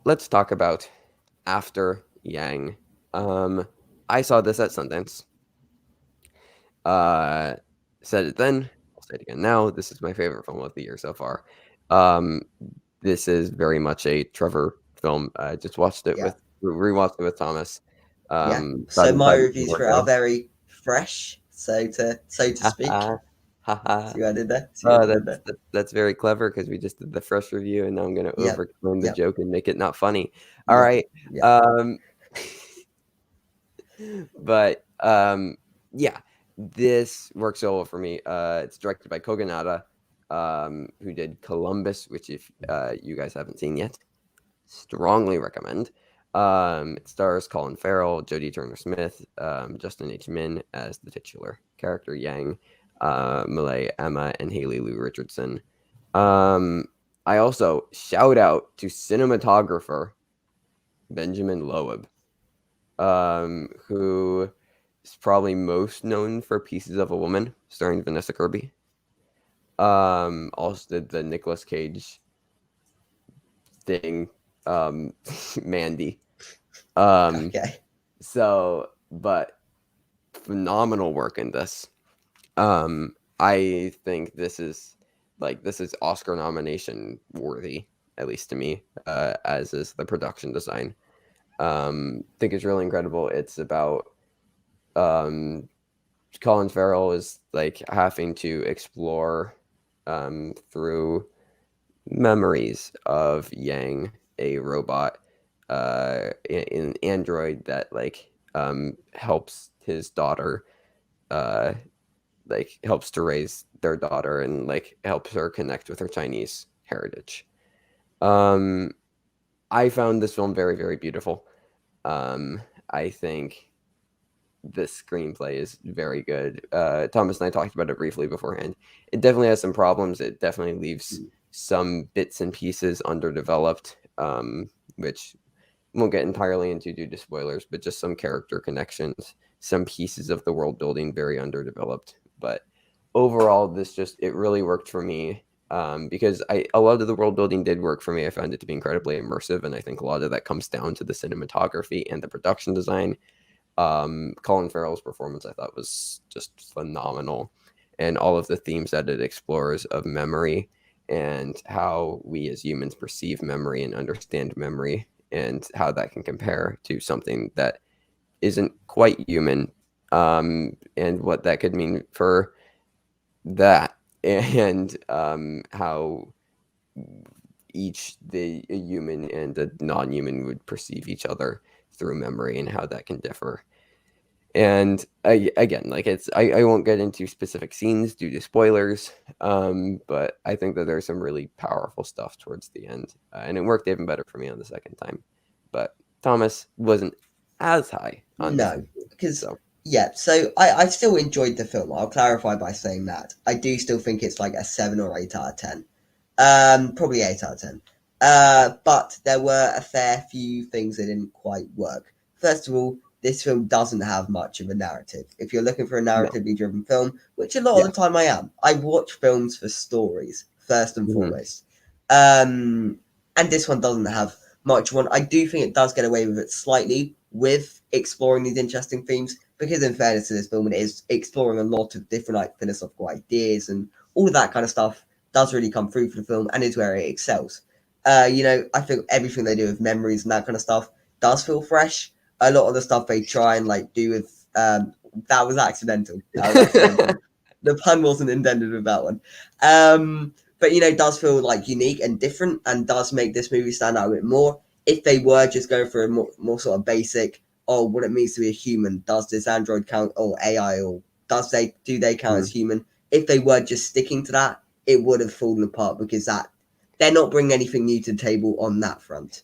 let's talk about After Yang. I saw this at Sundance. Uh, Said it then. I'll say it again now. This is my favorite film of the year so far. Um, this is very much a Trevor film. I just watched it Yeah, with rewatched it with Thomas. yeah. Thought So he my thought he did reviews work for it are well. very fresh, so to speak. Haha. See what I did there? See what Oh, I did there? that's very clever because we just did the fresh review, and now I'm gonna Yep, overclaim the yep, joke and make it not funny. All yep, right. yep. Um, but yeah, this works so well for me. It's directed by Kogonada, who did Columbus, which if you guys haven't seen yet, strongly recommend. It stars Colin Farrell, Jodie Turner-Smith, Justin H. Min as the titular character Yang, Malay Emma, and Haley Lou Richardson. I also shout out to cinematographer Benjamin Loeb, who is probably most known for Pieces of a Woman, starring Vanessa Kirby. Also did the Nicolas Cage thing, Mandy. Um, Okay. but phenomenal work in this. I think this is Oscar nomination worthy, at least to me, as is the production design. Think it's really incredible. It's about um, Colin Farrell is like having to explore through memories of Yang, a robot, an android that helps his daughter, uh, helps to raise their daughter and helps her connect with her Chinese heritage. Um, I found this film very, very beautiful. I think the screenplay is very good. Thomas and I talked about it briefly beforehand. It definitely has some problems. It definitely leaves some bits and pieces underdeveloped, which won't get entirely into due to spoilers, but just some character connections, some pieces of the world building very underdeveloped. But overall, it really worked for me, because a lot of the world building did work for me. I found it to be incredibly immersive, and I think a lot of that comes down to the cinematography and the production design. Colin Farrell's performance I thought was just phenomenal, and all of the themes that it explores of memory and how we as humans perceive memory and understand memory, and how that can compare to something that isn't quite human, and what that could mean for that, and how a human and a non-human would perceive each other through memory, and how that can differ. And again, I won't get into specific scenes due to spoilers, but I think that there's some really powerful stuff towards the end, and it worked even better for me on the second time. But Thomas wasn't as high on this, No, because so yeah. So I still enjoyed the film. I'll clarify by saying that I do still think it's like a 7 or 8 out of 10. Probably 8 out of 10. But there were a fair few things that didn't quite work. First of all, this film doesn't have much of a narrative. If you're looking for a no, narratively driven film, which a lot of yeah, the time I am, I watch films for stories first and hmm foremost. And this one doesn't have much one. I do think it does get away with it slightly with exploring these interesting themes, because in fairness to this film, it is exploring a lot of different like philosophical ideas and all of that kind of stuff does really come through for the film and is where it excels. I think everything they do with memories and that kind of stuff does feel fresh. A lot of the stuff they try and like do with that was accidental. That was accidental. The pun wasn't intended with that one. But does feel like unique and different, and does make this movie stand out a bit more. If they were just going for a more sort of basic, what it means to be a human, does this android count, or AI, or do they count as hmm human? If they were just sticking to that, it would have fallen apart, because that they're not bringing anything new to the table on that front.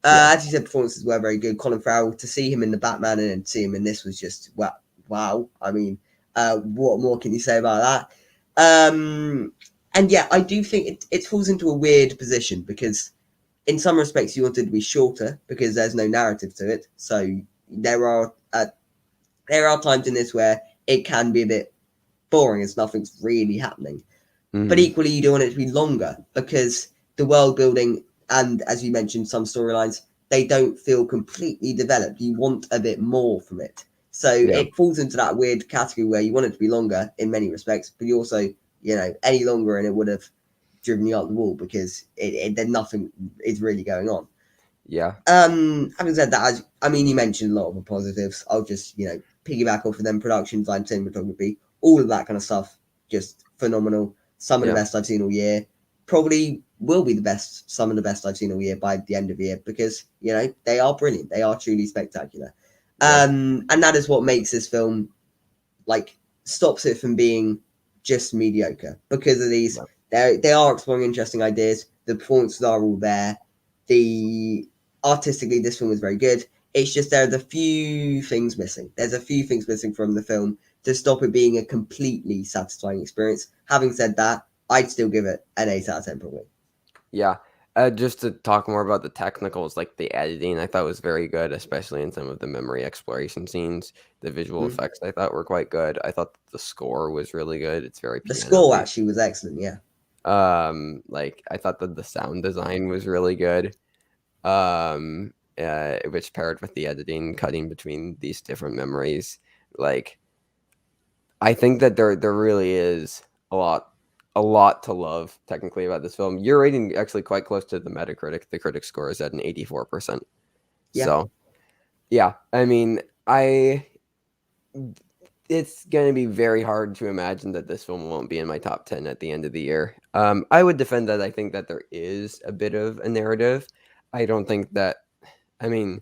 yeah, As you said, performances were very good. Colin Farrell, to see him in the Batman and then see him in this was just wow. I mean, what more can you say about that? And yeah, I do think it falls into a weird position, because in some respects you want it to be shorter because there's no narrative to it. So there are times in this where it can be a bit boring as nothing's really happening. But hmm equally, you don't want it to be longer, because the world building and, as you mentioned, some storylines they don't feel completely developed. You want a bit more from it. So Yeah. it falls into that weird category where you want it to be longer in many respects, but you also, any longer and it would have driven you up the wall because then nothing is really going on. Yeah. Having said that, you mentioned a lot of the positives. I'll just, piggyback off of them: production design, cinematography, all of that kind of stuff. Just phenomenal. Some of the Yeah. best I've seen all year. Probably will be some of the best I've seen all year by the end of the year because, they are brilliant. They are truly spectacular. Yeah. And that is what makes this film, like, stops it from being just mediocre because of these. They are exploring interesting ideas. The performances are all there. The artistically, this film is very good. It's just there are the few things missing. There's a few things missing from the film to stop it being a completely satisfying experience. Having said that, I'd still give it an 8 out of 10 probably. Yeah. Just to talk more about the technicals, like the editing, I thought was very good, especially in some of the memory exploration scenes. The visual effects I thought were quite good. I thought the score was really good. It's very The piano score based. actually was excellent, yeah. Like I thought that the sound design was really good. Which paired with the editing, cutting between these different memories, like I think that there really is a lot to love technically about this film. Your rating actually quite close to the Metacritic. The critic score is at an 84%. Yeah. So yeah, I mean, it's going to be very hard to imagine that this film won't be in my top 10 at the end of the year. I would defend that I think that there is a bit of a narrative. I don't think that, I mean,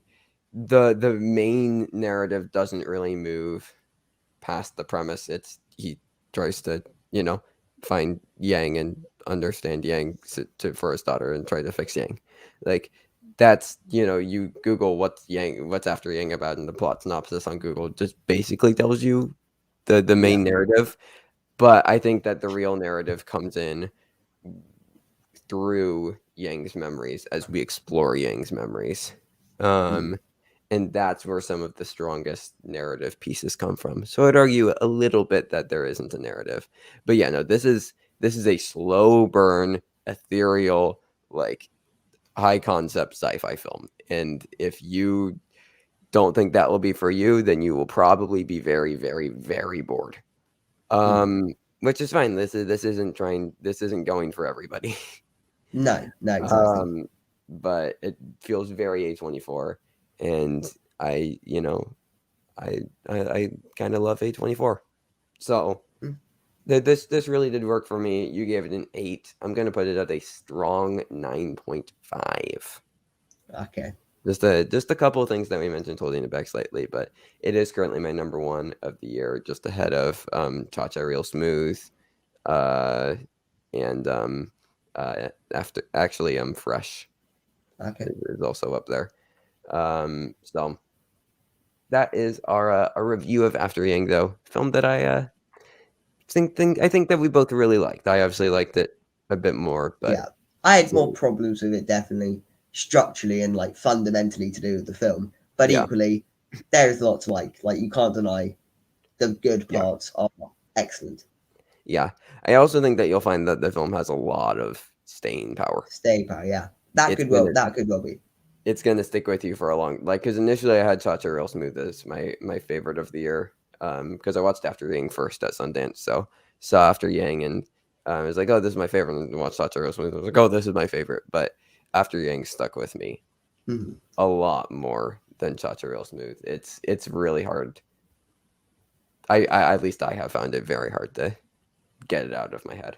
the main narrative doesn't really move past the premise. It's he tries to, find Yang and understand Yang for his daughter and try to fix Yang. Like that's, you Google what's after Yang about, and the plot synopsis on Google just basically tells you the Yeah. main narrative. But I think that the real narrative comes in through Yang's memories as we explore Yang's memories. And that's where some of the strongest narrative pieces come from. So I'd argue a little bit that there isn't a narrative. But yeah, no, this is a slow burn, ethereal, like high concept sci-fi film. And if you don't think that will be for you, then you will probably be very, very, very bored. Which is fine. This isn't going for everybody. No, exactly. But it feels very A24, and I, I kind of love A24. So Mm, this really did work for me. You gave it an 8. I'm gonna put it at a strong 9.5. Okay. Just a couple of things that we mentioned holding it back slightly, but it is currently my number one of the year, just ahead of Cha-Cha Real Smooth, uh, and after actually Fresh Okay. is also up there. So that is our review of After Yang, though, film that I think that we both really liked. I obviously liked it a bit more, but Yeah. I had more problems with it, definitely, structurally and like fundamentally to do with the film. But yeah, equally, there is a lot to like. Like, you can't deny the good yeah, parts are excellent. yeah. I also think that you'll find that the film has a lot of staying power. Stay power, yeah. It's gonna That could well be. it's gonna stick with you for a long, like, because initially I had Cha-Cha Real Smooth as my favorite of the year, because I watched After Yang first at Sundance, so saw After Yang, and I was like, oh, this is my favorite, and watched Cha-Cha Real Smooth. I was like, oh, this is my favorite, but After Yang stuck with me Mhm. a lot more than Cha-Cha Real Smooth. It's really hard. I at least I have found it very hard to get it out of my head.